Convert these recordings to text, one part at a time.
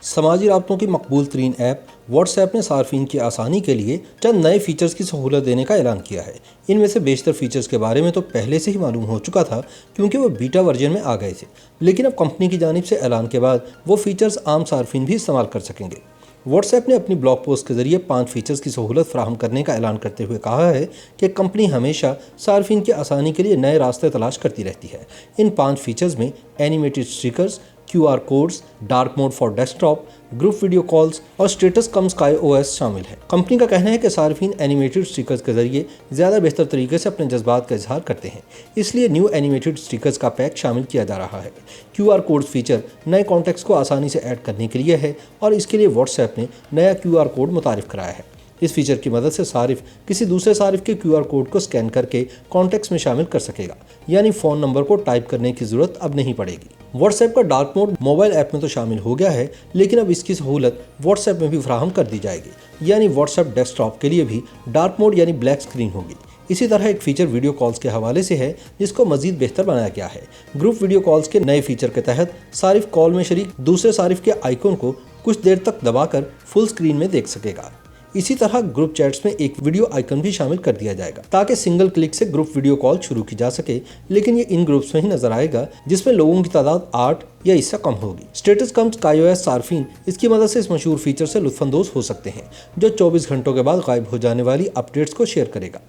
समाजी राब्तों की मकबूल तरीन ऐप व्हाट्सएप ने सार्फिन की आसानी के लिए चंद नए फीचर्स की सहूलत देने का ऐलान किया है। इनमें से बेशतर फीचर्स के बारे में तो पहले से ही मालूम हो चुका था क्योंकि वो बीटा वर्जन में आ गए थे, लेकिन अब कंपनी की जानिब से ऐलान के बाद वो फीचर्स आम सार्फिन भी इस्तेमाल कर सकेंगे। व्हाट्सएप ने अपनी ब्लॉग पोस्ट के जरिए 5 फीचर्स की सहूलत फराहम करने का ऐलान करते हुए कहा है कि कंपनी हमेशा सार्फिन की आसानी के लिए नए रास्ते तलाश करती रहती है। इन 5 फीचर्स में animated stickers, QR codes, dark mode for desktop, group video calls और स्टेटस कम स्काई OS शामिल है। कंपनी का कहना है कि सार्फिन एनिमेटेड स्टिकर्स के जरिए ज़्यादा बेहतर तरीके से अपने जज्बात का इजहार करते हैं, इसलिए न्यू एनिमेटेड स्टिकर्स का पैक शामिल किया जा रहा है। QR कोड्स फीचर नए कॉन्टेक्ट्स को आसानी से ऐड करने के लिए है और इसके लिए व्हाट्सएप ने नया QR कोड मुतारिफ कराया है। इस फीचर की मदद से सारिफ किसी दूसरे सारिफ के QR कोड को स्कैन करके कॉन्टेक्ट्स में शामिल कर सकेगा, यानी फ़ोन नंबर को टाइप करने की ज़रूरत अब नहीं पड़ेगी। व्हाट्सएप का डार्क मोड मोबाइल ऐप में तो शामिल हो गया है, लेकिन अब इसकी सहूलत व्हाट्सएप में भी फराहम कर दी जाएगी, यानी व्हाट्सएप डेस्कटॉप के लिए भी डार्क मोड यानी ब्लैक स्क्रीन होगी। इसी तरह एक फीचर वीडियो कॉल्स के हवाले से है जिसको मजीद बेहतर बनाया गया है। ग्रुप वीडियो कॉल्स के नए फीचर के तहत सारिफ कॉल में शरीक दूसरे सारिफ के आइकन को कुछ देर तक दबाकर फुल स्क्रीन में देख सकेगा। इसी तरह ग्रुप चैट्स में एक वीडियो आइकन भी शामिल कर दिया जाएगा ताकि सिंगल क्लिक से ग्रुप वीडियो कॉल शुरू की जा सके, लेकिन ये इन ग्रुप्स में ही नजर आएगा जिसमें लोगों की तादाद 8 या इससे कम होगी। स्टेटस कम स्काई OS सार्फिन इसकी मदद से इस मशहूर फीचर से लुत्फानंदोज हो सकते हैं जो 24 घंटों के बाद गायब हो जाने वाली अपडेट्स को शेयर करेगा।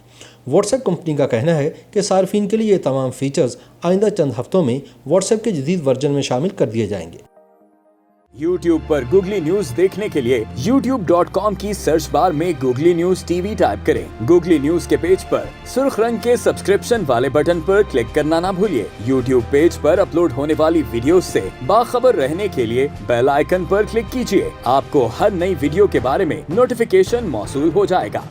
व्हाट्सएप कंपनी का कहना है कि सार्फिन के लिए ये तमाम फीचर्स आइंदा चंद हफ्तों में व्हाट्सएप के जदीद वर्जन में शामिल कर दिए जाएंगे। YouTube पर गूगली न्यूज देखने के लिए youtube.com की सर्च बार में गूगली न्यूज TV टाइप करें। गूगली न्यूज के पेज पर सुर्ख रंग के सब्सक्रिप्शन वाले बटन पर क्लिक करना ना भूलिए। YouTube पेज पर अपलोड होने वाली वीडियोस से बाखबर रहने के लिए बेल आइकन पर क्लिक कीजिए। आपको हर नई वीडियो के बारे में नोटिफिकेशन मौसूल हो जाएगा।